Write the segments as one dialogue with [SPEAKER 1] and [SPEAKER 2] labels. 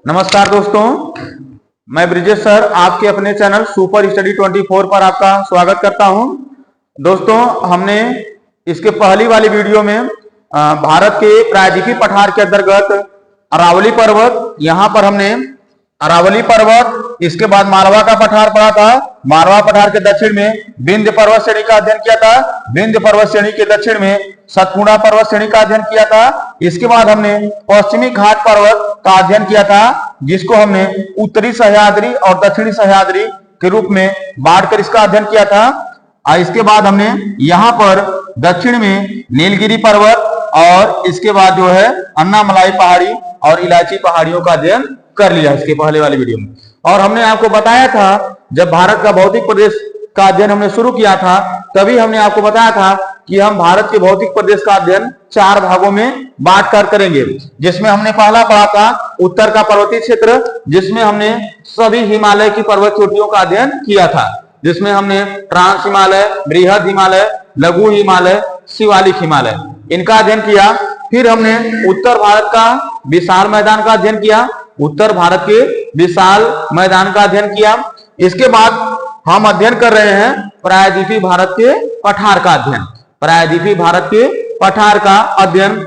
[SPEAKER 1] नमस्कार दोस्तों, मैं ब्रिजेश सर आपके अपने चैनल सुपर स्टडी 24 पर आपका स्वागत करता हूं। दोस्तों, हमने इसके पहली वाली वीडियो में भारत के प्रायद्वीपीय पठार के अंतर्गत अरावली पर्वत, यहां पर हमने अरावली पर्वत, इसके बाद मालवा का पठार पढ़ा था। मालवा पठार के दक्षिण में विंध्य पर्वत श्रेणी का अध्ययन किया था। विंध्य पर्वत श्रेणी के दक्षिण में सतपुड़ा पर्वत श्रेणी का अध्ययन किया था। इसके बाद हमने पश्चिमी घाट पर्वत का अध्ययन किया था, जिसको हमने उत्तरी सह्याद्री और दक्षिणी सह्याद्री के रूप में बांटकर इसका अध्ययन किया था। इसके बाद हमने यहाँ पर दक्षिण में नीलगिरी पर्वत और इसके बाद जो है अन्नामलाई पहाड़ी और इलायची पहाड़ियों का अध्ययन कर लिया इसके पहले वाली वीडियो में। और हमने आपको बताया था, जब भारत का भौतिक प्रदेश का अध्ययन हमने शुरू किया था, तभी हमने आपको बताया था कि हम भारत के भौतिक प्रदेश का अध्ययन 4 भागों में बांट कर करेंगे, जिसमें हमने पहला पढ़ा था उत्तर का पर्वतीय क्षेत्र, जिसमें हमने सभी हिमालय की पर्वत चोटियों का अध्ययन किया था, जिसमें हमने ट्रांस हिमालय, बृहद हिमालय, लघु हिमालय, शिवालिक हिमालय, इनका अध्ययन किया। फिर हमने उत्तर भारत का विशाल मैदान का अध्ययन किया, उत्तर भारत के विशाल मैदान का अध्ययन किया। इसके बाद हम अध्ययन कर रहे हैं प्रायद्वीपीय भारत के पठार का अध्ययन, प्रायद्वीपीय भारत के पठार का अध्ययन,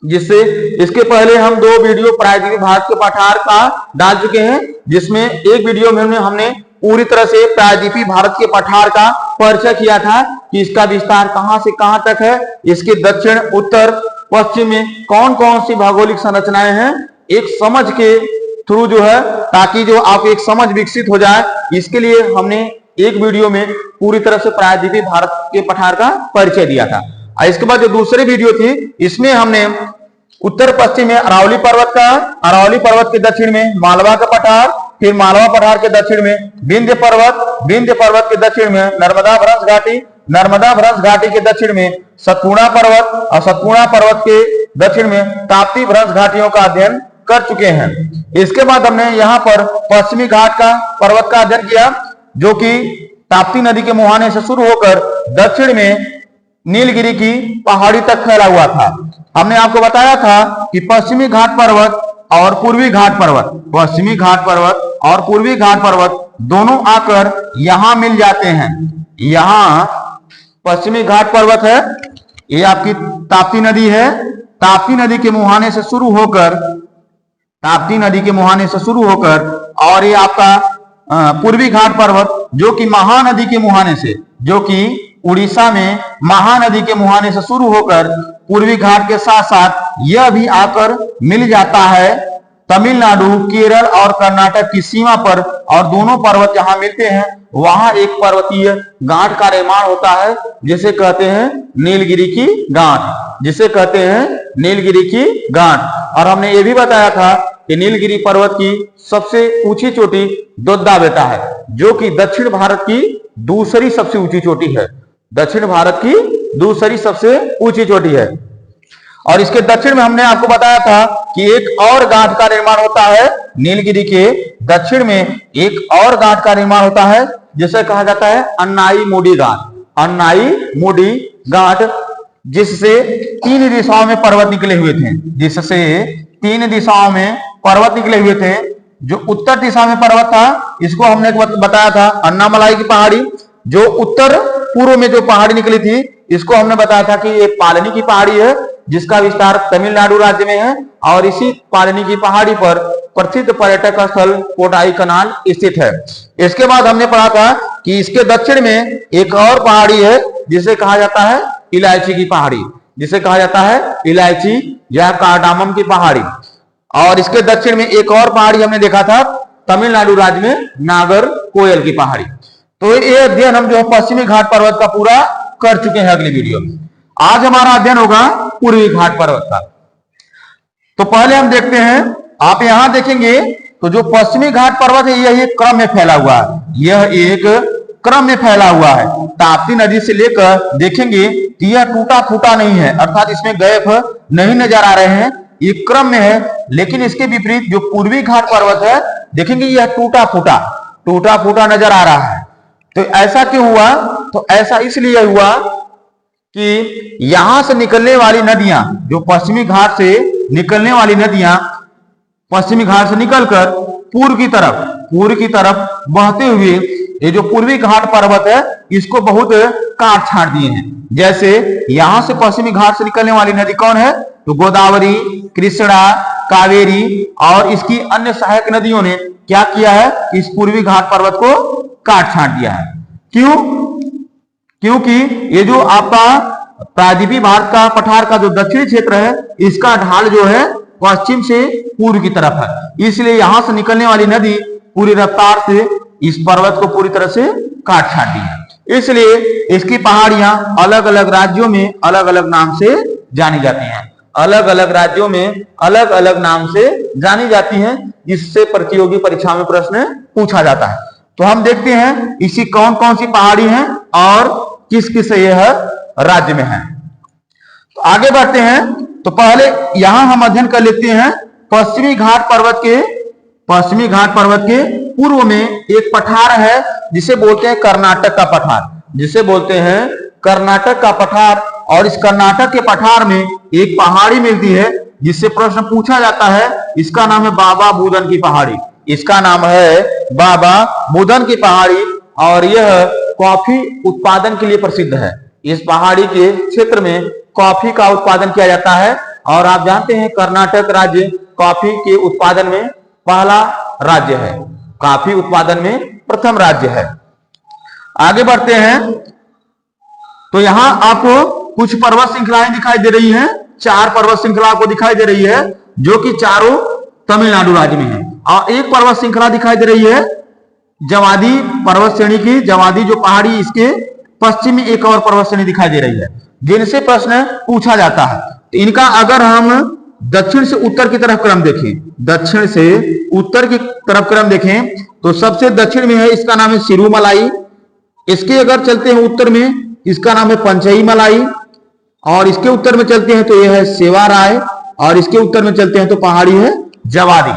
[SPEAKER 1] जिससे इसके पहले हम 2 वीडियो प्रायद्वीपीय भारत के पठार का डाल चुके हैं, जिसमें एक वीडियो में हमने पूरी तरह से प्रायद्वीपीय भारत के पठार का परिचय किया था कि इसका विस्तार कहां से कहां तक है, इसके दक्षिण, उत्तर, पश्चिम में कौन कौन सी भौगोलिक संरचनाएं हैं, एक समझ के थ्रू जो है, ताकि जो आप एक समझ विकसित हो जाए, इसके लिए हमने एक वीडियो में पूरी तरह से प्रायद्वीपीय भारत के पठार का परिचय दिया था। इसके बाद जो दूसरी वीडियो थी, इसमें हमने उत्तर पश्चिम में अरावली पर्वत का, अरावली पर्वत के दक्षिण में मालवा का पठार, फिर मालवा पठार के दक्षिण में विंध्य पर्वत, विंध्य पर्वत के दक्षिण में नर्मदा भ्रंश घाटी, नर्मदा भ्रंश घाटी के दक्षिण में सतपुड़ा पर्वत और सतपुड़ा पर्वत के दक्षिण में ताप्ती भ्रंश घाटियों का अध्ययन कर चुके हैं। इसके बाद हमने यहाँ पर पश्चिमी घाट का पर्वत का अध्ययन किया, जो कि ताप्ती नदी के मुहाने से शुरू होकर दक्षिण में नीलगिरी की पहाड़ी तक फैला हुआ था। हमने आपको बताया था कि पश्चिमी घाट पर्वत और पूर्वी घाट पर्वत, पश्चिमी घाट पर्वत और पूर्वी घाट पर्वत दोनों आकर यहां मिल जाते हैं। यहां पश्चिमी घाट पर्वत है, ये आपकी ताप्ती नदी है, ताप्ती नदी के मुहाने से शुरू होकर, ताप्ती नदी के मुहाने से शुरू होकर, और ये आपका पूर्वी घाट पर्वत जो कि महानदी के मुहाने से, जो कि उड़ीसा में महानदी के मुहाने से शुरू होकर पूर्वी घाट के साथ साथ यह भी आकर मिल जाता है तमिलनाडु, केरल और कर्नाटक की सीमा पर। और दोनों पर्वत जहां मिलते हैं वहां एक पर्वतीय गांठ का निर्माण होता है, जिसे कहते हैं नीलगिरी की गांठ, जिसे कहते हैं नीलगिरी की गांठ। और हमने ये भी बताया था कि नीलगिरी पर्वत की सबसे ऊंची चोटी दोद्दा बेटा है, जो कि दक्षिण भारत की दूसरी सबसे ऊंची चोटी है, दक्षिण भारत की दूसरी सबसे ऊंची चोटी है। और इसके दक्षिण में हमने आपको बताया था कि एक और गांठ का निर्माण होता है, नीलगिरी के दक्षिण में एक और गांठ का निर्माण होता है, जिसे कहा जाता है अन्नाई मोडी गांठ, अन्नाई मोडी गांठ, जिससे 3 दिशाओं में पर्वत निकले हुए थे, जिससे 3 दिशाओं में पर्वत निकले हुए थे। जो उत्तर दिशा में पर्वत था, इसको हमने बताया था अन्नामलाई की पहाड़ी। जो उत्तर पूर्व में जो पहाड़ी निकली थी, इसको हमने बताया था कि ये पालनी की पहाड़ी है, जिसका विस्तार तमिलनाडु राज्य में है। और इसी पालनी की पहाड़ी पर प्रसिद्ध पर्यटक स्थल कोटाई कनाल स्थित है। इसके बाद हमने पढ़ा था कि इसके दक्षिण में एक और पहाड़ी है, जिसे कहा जाता है इलायची की पहाड़ी, जिसे कहा जाता है इलायची या कार्डामम की पहाड़ी। और इसके दक्षिण में एक और पहाड़ी हमने देखा था तमिलनाडु राज्य में नागर कोयल की पहाड़ी। तो ये अध्ययन हम जो है पश्चिमी घाट पर्वत का पूरा कर चुके हैं। अगली वीडियो में आज हमारा अध्ययन होगा पूर्वी घाट पर्वत का। तो पहले हम देखते हैं, आप यहां देखेंगे तो जो पश्चिमी घाट पर्वत है, यह एक क्रम में फैला हुआ है, यह एक क्रम में फैला हुआ है। ताप्ती नदी से लेकर देखेंगे कि यह टूटा फूटा नहीं है, अर्थात इसमें गैप नहीं नजर आ रहे हैं, ये क्रम में है। लेकिन इसके विपरीत जो पूर्वी घाट पर्वत है, देखेंगे यह टूटा फूटा नजर आ रहा है। तो ऐसा क्यों हुआ? तो ऐसा इसलिए हुआ कि यहां से निकलने वाली नदियां, जो पश्चिमी घाट से निकलने वाली नदियां, पश्चिमी घाट से निकलकर पूर्व की तरफ बहते हुए ये जो पूर्वी घाट पर्वत है इसको बहुत काट छाट दिए हैं। जैसे यहां से पश्चिमी घाट से निकलने वाली नदी कौन है, तो गोदावरी, कृष्णा, कावेरी और इसकी अन्य सहायक नदियों ने क्या किया है, इस पूर्वी घाट पर्वत को काट छाट दिया है। क्यों? क्योंकि ये जो आपका प्रायद्वीपीय भारत का पठार का जो दक्षिणी क्षेत्र है इसका ढाल जो है पश्चिम से पूर्व की तरफ है, इसलिए यहां से निकलने वाली नदी पूरी रफ्तार से इस पर्वत को पूरी तरह से काट छाट दी है। इसलिए इसकी पहाड़ियां अलग अलग राज्यों में अलग अलग नाम से जानी जाती हैं, अलग अलग राज्यों में अलग अलग नाम से जानी जाती हैं, जिससे प्रतियोगी परीक्षा में प्रश्न पूछा जाता है। तो हम देखते हैं इसकी कौन कौन सी पहाड़ी हैं और किस किस यह राज्य में है। तो आगे बढ़ते हैं। तो पहले यहां हम अध्ययन कर लेते हैं पश्चिमी घाट पर्वत के पूर्व में एक पठार है जिसे बोलते हैं कर्नाटक का पठार, जिसे बोलते हैं कर्नाटक का पठार। और इस कर्नाटक के पठार में एक पहाड़ी मिलती है जिससे प्रश्न पूछा जाता है, इसका नाम है बाबा बुदन की पहाड़ी। इसका नाम है बाबा बुदन की पहाड़ी और यह कॉफी उत्पादन के लिए प्रसिद्ध है। इस पहाड़ी के क्षेत्र में कॉफी का उत्पादन किया जाता है और आप जानते हैं कर्नाटक राज्य कॉफी के उत्पादन में पहला राज्य है, कॉफी उत्पादन में प्रथम राज्य है। आगे बढ़ते हैं। तो यहां आपको कुछ पर्वत श्रृंखलाएं दिखाई दे रही हैं, 4 पर्वत श्रृंखला आपको दिखाई दे रही है जो कि चारों तमिलनाडु राज्य में है। और एक पर्वत श्रृंखला दिखाई दे रही है जवादी पर्वत श्रेणी की, जवादी जो पहाड़ी, इसके पश्चिम में एक और पर्वत श्रेणी दिखाई दे रही है जिनसे प्रश्न पूछा जाता है। तो इनका अगर हम दक्षिण से उत्तर की तरफ क्रम देखें, दक्षिण से उत्तर की तरफ क्रम देखें तो सबसे दक्षिण में है, इसका नाम है सिरुमलाई। इसके अगर चलते हैं उत्तर में, इसका नाम है पंचई मलाई। और इसके उत्तर में चलते हैं तो यह है सेवाराय और इसके उत्तर में चलते हैं तो पहाड़ी है जवादी।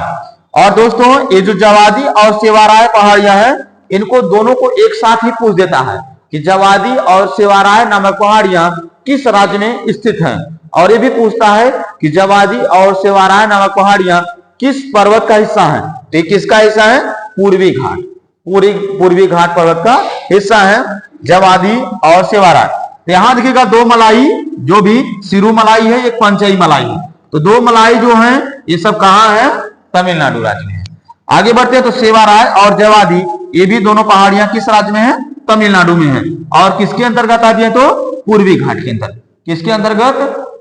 [SPEAKER 1] और दोस्तों ये जो जवादी और सेवाराय पहाड़ियां हैं इनको दोनों को एक साथ ही पूछ देता है कि जवादी और सेवाराय नामक पहाड़ियां किस राज्य में स्थित हैं, और ये भी पूछता है कि जवादी और सेवाराय नामक पहाड़ियां किस पर्वत का हिस्सा है। तो ये किसका हिस्सा है, पूर्वी घाट, पूर्वी घाट पर्वत का हिस्सा है जवादी और सेवाराय। तो यहां देखिएगा 2 मलाई, जो भी सिरू मलाई है, एक पंचई मलाई है। तो 2 मलाई जो है ये सब कहां है, तमिलनाडु राज्य में है। आगे बढ़ते हैं। तो सेवाराय और जवादी ये भी दोनों पहाड़ियां किस राज्य में है, तमिलनाडु में है। और किसके अंतर्गत आती है, तो पूर्वी घाट के अंतर्गत। किसके अंतर्गत,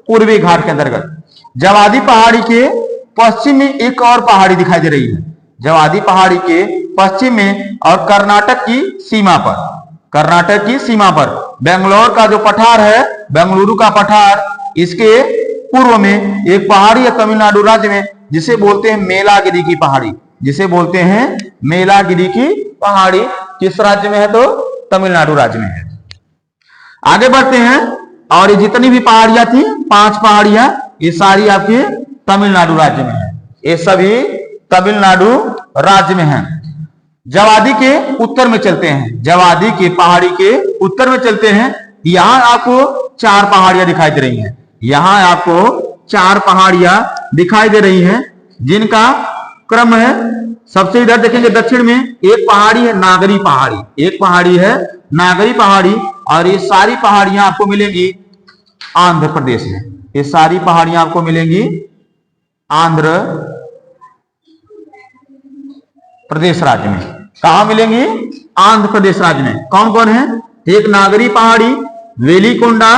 [SPEAKER 1] पूर्वी घाट के अंतर्गत। जवादी पहाड़ी के पश्चिम में एक और पहाड़ी दिखाई दे रही है, जवादी पहाड़ी के पश्चिम में और कर्नाटक की सीमा पर, कर्नाटक की सीमा पर बेंगलोर का जो पठार है, बेंगलुरु का पठार, इसके पूर्व में एक पहाड़ी है तमिलनाडु राज्य में जिसे बोलते हैं मेलागिरी की पहाड़ी, जिसे बोलते हैं मेलागिरी की पहाड़ी। किस राज्य में है, तो तमिलनाडु राज्य में है। आगे बढ़ते हैं। और ये जितनी भी पहाड़ियां थी, 5 पहाड़ियां, ये सारी आपके तमिलनाडु राज्य में है, ये सभी तमिलनाडु राज्य में है। जवादी के उत्तर में चलते हैं, जवादी के पहाड़ी के उत्तर में चलते हैं। यहां आपको 4 पहाड़ियां दिखाई दे रही हैं, यहां आपको 4 पहाड़ियां दिखाई दे रही हैं जिनका क्रम है, सबसे इधर देखेंगे दक्षिण में एक पहाड़ी है नागरी पहाड़ी, एक पहाड़ी है नागरी पहाड़ी। और ये सारी पहाड़ियां आपको मिलेंगी आंध्र प्रदेश में, ये सारी पहाड़ियां आपको मिलेंगी आंध्र प्रदेश राज्य में। कहां मिलेंगी, आंध्र प्रदेश राज्य में। कौन कौन है, एक नागरी पहाड़ी, वेलिकोंडा,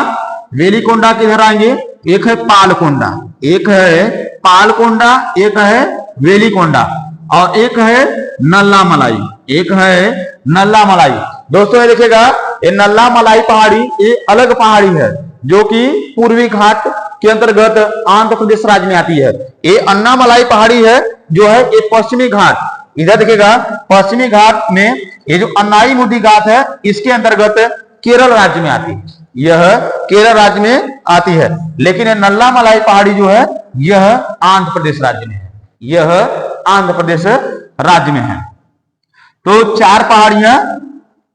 [SPEAKER 1] वेलिकोंडा किधर आएंगे, एक है पालकोंडा, एक है पालकोंडा, एक है वेलिकोंडा और एक है नल्ला मलाई, एक है नल्ला मलाई। दोस्तों ये देखिएगा, ये नल्ला मलाई पहाड़ी ये अलग पहाड़ी है जो कि पूर्वी घाट के अंतर्गत आंध्र प्रदेश राज्य में आती है। ये अन्ना मलाई पहाड़ी है जो है ये पश्चिमी घाट, इधर देखिएगा पश्चिमी घाट में ये जो अन्नाई मुदी घाट है इसके अंतर्गत केरल राज्य में आती है, यह केरल राज्य में आती है। लेकिन ये नल्ला मलाई पहाड़ी जो है यह आंध्र प्रदेश राज्य में है, यह आंध्र प्रदेश राज्य में है। तो 4 पहाड़ियां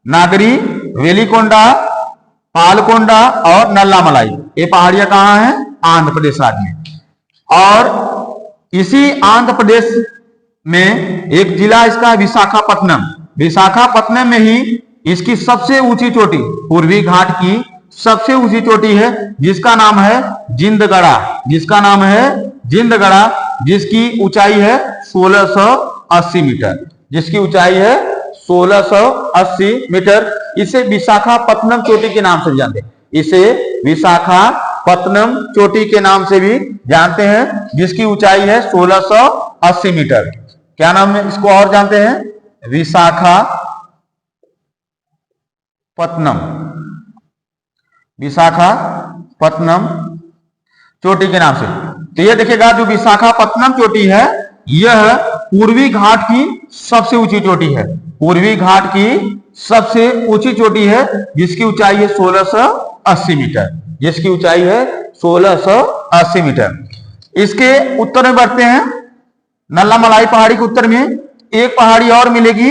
[SPEAKER 1] नागरी, वेलिकोंडा, पालकोंडा और नल्ला मलाई, ये पहाड़ियां कहां हैं, आंध्र प्रदेश राज्य में। और इसी आंध्र प्रदेश में एक जिला इसका विशाखापत्तनम। विशाखापत्तनम में ही इसकी सबसे ऊंची चोटी, पूर्वी घाट की सबसे ऊंची चोटी है, जिसका नाम है जिंदगड़ा। जिसका नाम है जिंदगड़ा, जिसकी ऊंचाई है 1680 मीटर। जिसकी ऊंचाई है 1680 मीटर। इसे विशाखापत्तनम चोटी के नाम से जानते हैं। इसे विशाखापत्तनम चोटी के नाम से भी जानते हैं, जिसकी ऊंचाई है 1680 मीटर। क्या नाम है इसको और जानते हैं? विशाखापत्तनम। विशाखापत्तनम चोटी के नाम से। तो यह देखिएगा, जो विशाखापत्तनम चोटी है यह पूर्वी घाट की सबसे ऊंची चोटी है। पूर्वी घाट की सबसे ऊंची चोटी है, जिसकी ऊंचाई है 1680 मीटर। जिसकी ऊंचाई है 1680 मीटर। इसके उत्तर में बढ़ते हैं। नल्लामलाई पहाड़ी के उत्तर में एक पहाड़ी और मिलेगी।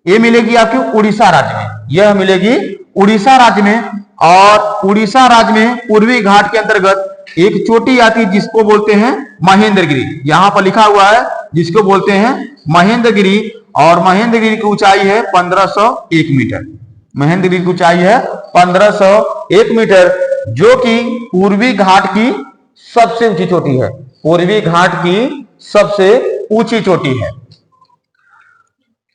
[SPEAKER 1] ये मिलेगी आपकी उड़ीसा राज्य में। यह मिलेगी उड़ीसा राज्य में। और उड़ीसा राज्य में पूर्वी घाट के अंतर्गत एक चोटी आती है, जिसको बोलते हैं महेंद्रगिरी। यहां पर लिखा हुआ है, जिसको बोलते हैं महेंद्रगिरी। और महेंद्रगिरी की ऊंचाई है 1501 मीटर। महेंद्रगिरी की ऊंचाई है 1501 मीटर, जो कि पूर्वी घाट की सबसे ऊंची चोटी है। पूर्वी घाट की सबसे ऊंची चोटी है।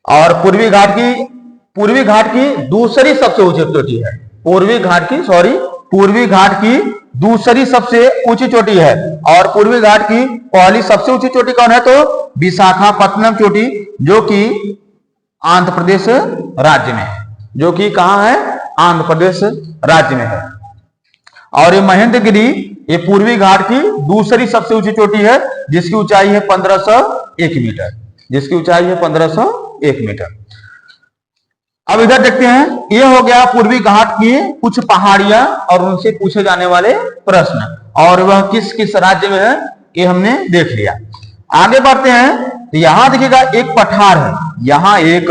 [SPEAKER 1] और पूर्वी घाट की दूसरी सबसे ऊंची चोटी है। पूर्वी घाट की दूसरी सबसे ऊंची चोटी है। और पूर्वी घाट की पहली सबसे ऊंची चोटी कौन है? तो विशाखापत्तनम चोटी, जो कि आंध्र प्रदेश राज्य में है। जो कि कहां है? आंध्र प्रदेश राज्य में है। और ये महेंद्रगिरी, ये पूर्वी घाट की दूसरी सबसे ऊंची चोटी है, जिसकी ऊंचाई है 1501 मीटर। जिसकी ऊंचाई है 1501 मीटर। अब इधर देखते हैं, यह हो गया पूर्वी घाट की कुछ पहाड़ियां और उनसे पूछे जाने वाले प्रश्न, और वह किस किस राज्य में है ये हमने देख लिया। आगे बढ़ते हैं। तो यहां देखिएगा एक पठार है। यहां एक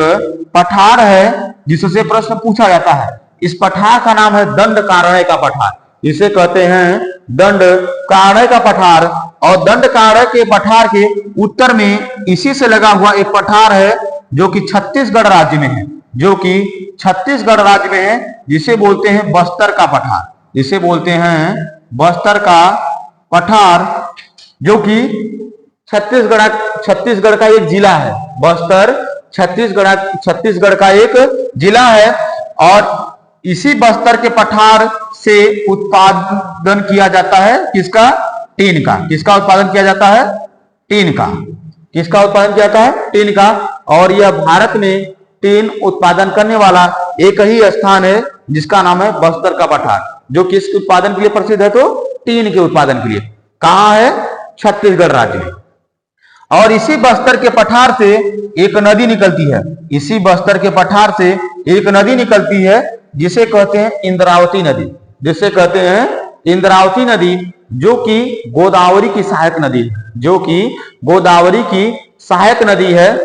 [SPEAKER 1] पठार है जिससे प्रश्न पूछा जाता है। इस पठार का नाम है दंडकारण्य का पठार। इसे कहते हैं दंडकारण्य का पठार। और दंडकारण्य के पठार के उत्तर में इसी से लगा हुआ एक पठार है, जो कि छत्तीसगढ़ राज्य में है। जो कि छत्तीसगढ़ राज्य में है, जिसे बोलते हैं बस्तर का पठार। जिसे बोलते हैं बस्तर का पठार, जो कि छत्तीसगढ़ का एक जिला है। बस्तर छत्तीसगढ़ का एक जिला है। और इसी बस्तर के पठार से उत्पादन किया जाता है किसका? टीन का। किसका उत्पादन किया जाता है? टीन का। किसका उत्पादन किया जाता है? टीन का। और यह भारत में टीन उत्पादन करने वाला एक ही स्थान है, जिसका नाम है बस्तर का पठार, जो किस उत्पादन के लिए प्रसिद्ध है? तो टीन के उत्पादन के लिए। कहां है? छत्तीसगढ़ राज्य में। और इसी बस्तर के पठार से एक नदी निकलती है। इसी बस्तर के पठार से एक नदी निकलती है, जिसे कहते हैं इंद्रावती नदी। जिसे कहते हैं इंद्रावती नदी, जो कि गोदावरी की सहायक नदी है। जो कि गोदावरी की सहायक नदी है।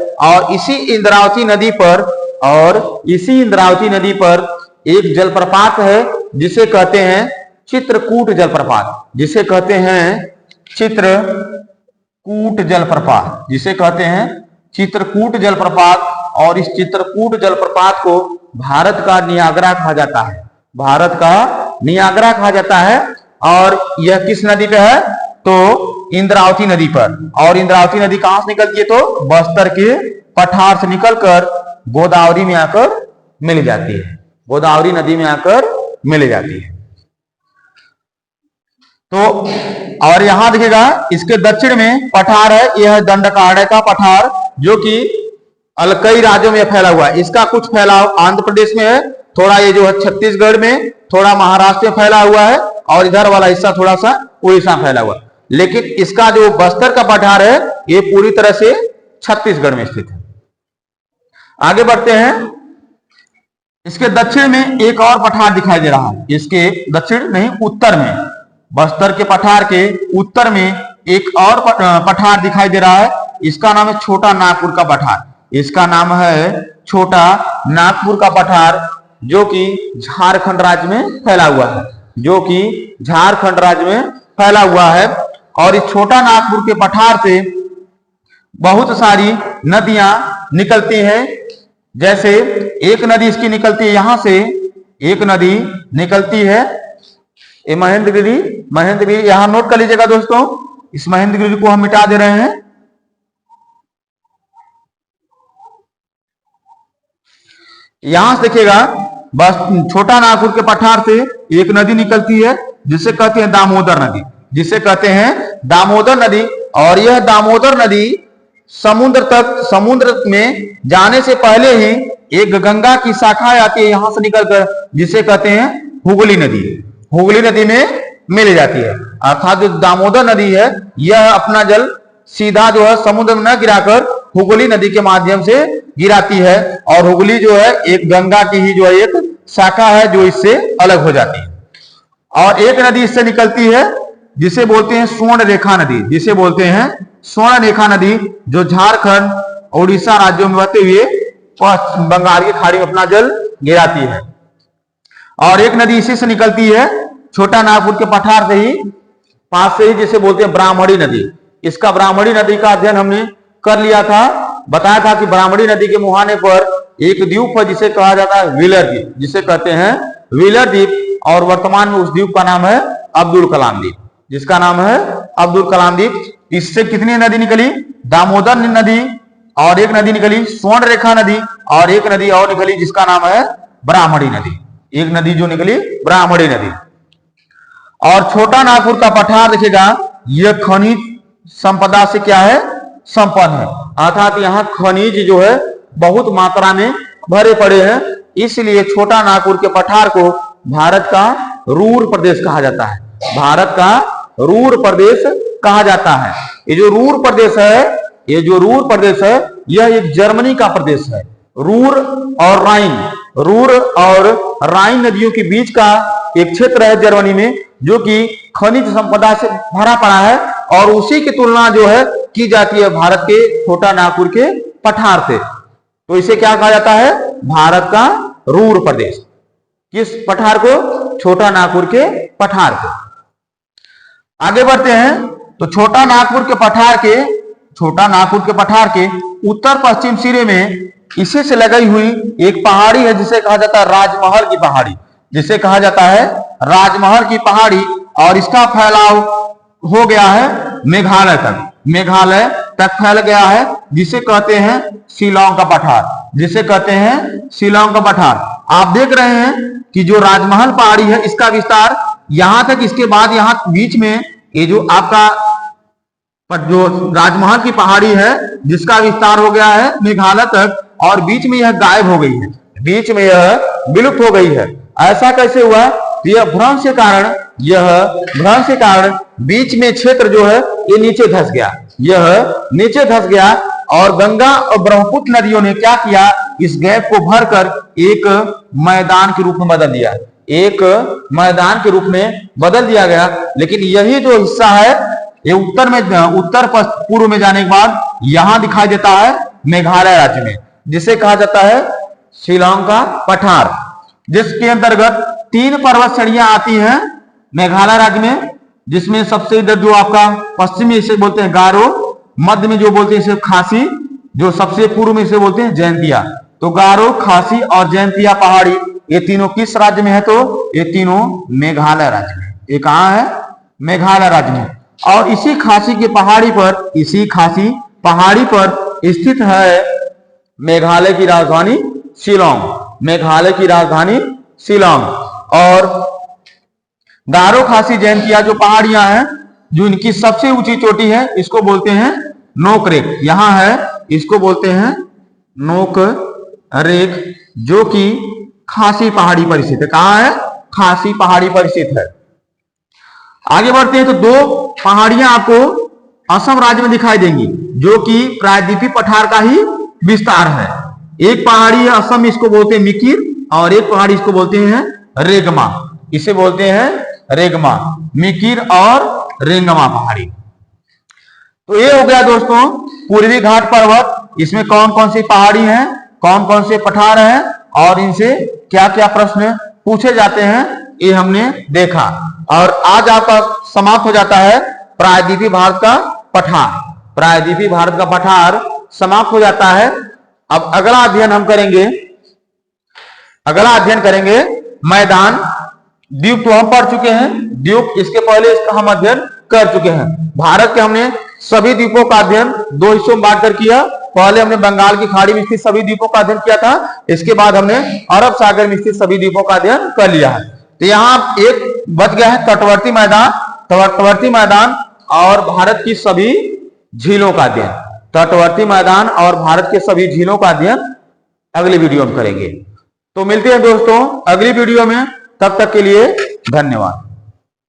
[SPEAKER 1] और इसी इंद्रावती नदी पर एक जलप्रपात है, जिसे कहते हैं चित्रकूट जलप्रपात। जिसे कहते हैं चित्रकूट जलप्रपात। जिसे कहते हैं चित्रकूट जलप्रपात। और इस चित्रकूट जलप्रपात को भारत का नियाग्रा कहा जाता है। भारत का नियाग्रा कहा जाता है। और यह किस नदी पे है? तो इंद्रावती नदी पर। और इंद्रावती नदी कहां से निकलती है? तो बस्तर के पठार से निकलकर गोदावरी में आकर मिल जाती है। गोदावरी नदी में आकर मिल जाती है। तो और यहां देखिएगा, इसके दक्षिण में पठार है। यह दंडकारण्य का पठार, जो कि कई राज्यों में फैला हुआ है। इसका कुछ फैलाव आंध्र प्रदेश में है, थोड़ा ये जो है छत्तीसगढ़ में, थोड़ा महाराष्ट्र में फैला हुआ है, और इधर वाला हिस्सा थोड़ा सा उड़ीसा में फैला हुआ है। लेकिन इसका जो बस्तर का पठार है, ये पूरी तरह से छत्तीसगढ़ में स्थित है। आगे बढ़ते हैं। इसके दक्षिण में एक और पठार दिखाई दे रहा है। इसके दक्षिण नहीं, उत्तर में, बस्तर के पठार के उत्तर में एक और पठार दिखाई दे रहा है। इसका नाम है छोटा नागपुर का पठार। इसका नाम है छोटा नागपुर का पठार, जो कि झारखंड राज्य में फैला हुआ है। जो कि झारखंड राज्य में फैला हुआ है। और इस छोटा नागपुर के पठार से बहुत सारी नदियां निकलती हैं। जैसे एक नदी इसकी निकलती है, यहां से एक नदी निकलती है, ये महेंद्रगिरी यहां नोट कर लीजिएगा दोस्तों। इस महेंद्रगिरी को हम मिटा दे रहे हैं। यहां से देखिएगा, बस छोटा नागपुर के पठार से एक नदी निकलती है जिसे कहते हैं दामोदर नदी, जिसे कहते हैं दामोदर नदी। और यह दामोदर नदी समुद्र में जाने से पहले ही एक गंगा की शाखा आती है यहां से निकलकर, जिसे कहते हैं हुगली नदी। हुगली नदी में मिल जाती है। अर्थात जो दामोदर नदी है यह अपना जल सीधा जो है समुद्र में न गिराकर हुगली नदी के माध्यम से गिराती है। और हुगली जो है एक गंगा की ही जो है एक शाखा है जो इससे अलग हो जाती है। और एक नदी इससे निकलती है जिसे बोलते हैं स्वर्ण रेखा नदी, जिसे बोलते हैं स्वर्ण रेखा नदी, जो झारखंड उड़ीसा राज्यों में बहते हुए बंगाल की खाड़ी में अपना जल गिराती है। और एक नदी इसी से निकलती है छोटा नागपुर के पठार से ही, पास से ही, जिसे बोलते हैं ब्राह्मणी नदी। इसका ब्राह्मणी नदी का अध्ययन हमने कर लिया था, बताया था कि ब्राह्मणी नदी के मुहाने पर एक द्वीप है जिसे कहा जाता है व्हीलर द्वीप, जिसे कहते हैं व्हीलर द्वीप। और वर्तमान में उस द्वीप का नाम है अब्दुल कलाम द्वीप, जिसका नाम है अब्दुल कलाम द्वीप। इससे कितनी नदी निकली? दामोदर नदी, और एक नदी निकली स्वर्ण रेखा नदी, और एक नदी और निकली जिसका नाम है ब्राह्मणी नदी। एक नदी जो निकली ब्राह्मणी नदी। और छोटा नागपुर का पठार देखिएगा, यह खनिज संपदा से क्या है? संपन्न है। अर्थात यहाँ खनिज जो है बहुत मात्रा में भरे पड़े हैं, इसलिए छोटा नागपुर के पठार को भारत का रूर प्रदेश कहा जाता है। भारत का रूर प्रदेश कहा जाता है। ये जो रूर प्रदेश है यह एक जर्मनी का प्रदेश है। रूर और राइन नदियों के बीच का एक क्षेत्र है जर्मनी में, जो कि खनिज संपदा से भरा पड़ा है। और उसी की तुलना जो है की जाती है भारत के छोटा नागपुर के पठार से। तो इसे क्या कहा जाता है? भारत का रूर प्रदेश। किस पठार को? छोटा नागपुर के पठार को। आगे बढ़ते हैं तो छोटा नागपुर के पठार के उत्तर पश्चिम सिरे में इसी से लगाई हुई एक पहाड़ी है जिसे कहा जाता है राजमहल की पहाड़ी, जिसे कहा जाता है राजमहल की पहाड़ी। और इसका फैलाव हो गया है मेघालय तक फैल गया है, जिसे कहते हैं शिलांग का पठार, जिसे कहते हैं शिलांग का पठार। आप देख रहे हैं कि जो राजमहल पहाड़ी है इसका विस्तार यहां तक, इसके बाद यहां बीच में ये जो आपका जो राजमहल की पहाड़ी है जिसका विस्तार हो गया है मेघालय तक, और बीच में यह गायब हो गई है, बीच में यह विलुप्त हो गई है। ऐसा कैसे हुआ? यह भ्रंश के कारण बीच में क्षेत्र जो है ये नीचे धंस गया, और गंगा और ब्रह्मपुत्र नदियों ने क्या किया? इस गैप को भरकर एक मैदान के रूप में बदल दिया गया। लेकिन यही जो हिस्सा है ये उत्तर पूर्व में जाने के बाद यहां दिखाई देता है मेघालय राज्य में, जिसे कहा जाता है शिलांग का पठार, जिसके अंतर्गत 3 पर्वत श्रेणियां आती हैं मेघालय राज्य में। जिसमें सबसे इधर जो आपका पश्चिमी इसे बोलते हैं गारो, मध्य में जो बोलते हैं इसे खासी, जो सबसे पूर्व में इसे बोलते हैं जयंतिया। तो गारो, खासी और जयंतिया पहाड़ी ये तीनों किस राज्य में है? तो ये तीनों मेघालय राज्य में। ये कहां है? मेघालय राज्य में। और इसी खासी पहाड़ी पर स्थित है मेघालय की राजधानी शिलांग। और गारो, खासी, जयंतिया जो पहाड़ियां हैं, जो इनकी सबसे ऊंची चोटी है, इसको बोलते हैं नोकरेक। यहां है, इसको बोलते हैं नोकरेक, जो कि खासी पहाड़ी पर स्थित है। कहां है? खासी पहाड़ी पर स्थित है। आगे बढ़ते हैं तो 2 पहाड़ियां आपको असम राज्य में दिखाई देंगी, जो कि प्रायद्वीपीय पठार का ही विस्तार है। एक पहाड़ी है असम में, इसको बोलते हैं मिकिर, और एक पहाड़ी इसको बोलते हैं रेगमा। इसे बोलते हैं रेगमा, मिकिर और रेंगमा पहाड़ी। तो ये हो गया दोस्तों पूर्वी घाट पर्वत। इसमें कौन कौन सी पहाड़ी हैं, कौन कौन से पठार हैं, और इनसे क्या क्या प्रश्न पूछे जाते हैं, ये हमने देखा। और आज आपका समाप्त हो जाता है प्रायद्वीपीय भारत का पठार, प्रायद्वीपीय भारत का पठार समाप्त हो जाता है। अब अगला अध्ययन हम करेंगे, मैदान। द्वीप तो हम पढ़ चुके हैं, द्वीप इसके पहले इसका हम अध्ययन कर चुके हैं। भारत के हमने सभी द्वीपों का अध्ययन दो हिस्सों में बांटकर किया। पहले हमने बंगाल की खाड़ी में स्थित सभी द्वीपों का अध्ययन किया था, इसके बाद हमने अरब सागर में स्थित सभी द्वीपों का अध्ययन कर लिया है। तो यहाँ एक बच गया है तटवर्ती मैदान, तटवर्ती मैदान और भारत की सभी झीलों का अध्ययन। तटवर्ती मैदान और भारत के सभी झीलों का अध्ययन अगली वीडियो में करेंगे। तो मिलते हैं दोस्तों अगली वीडियो में, तब तक के लिए धन्यवाद।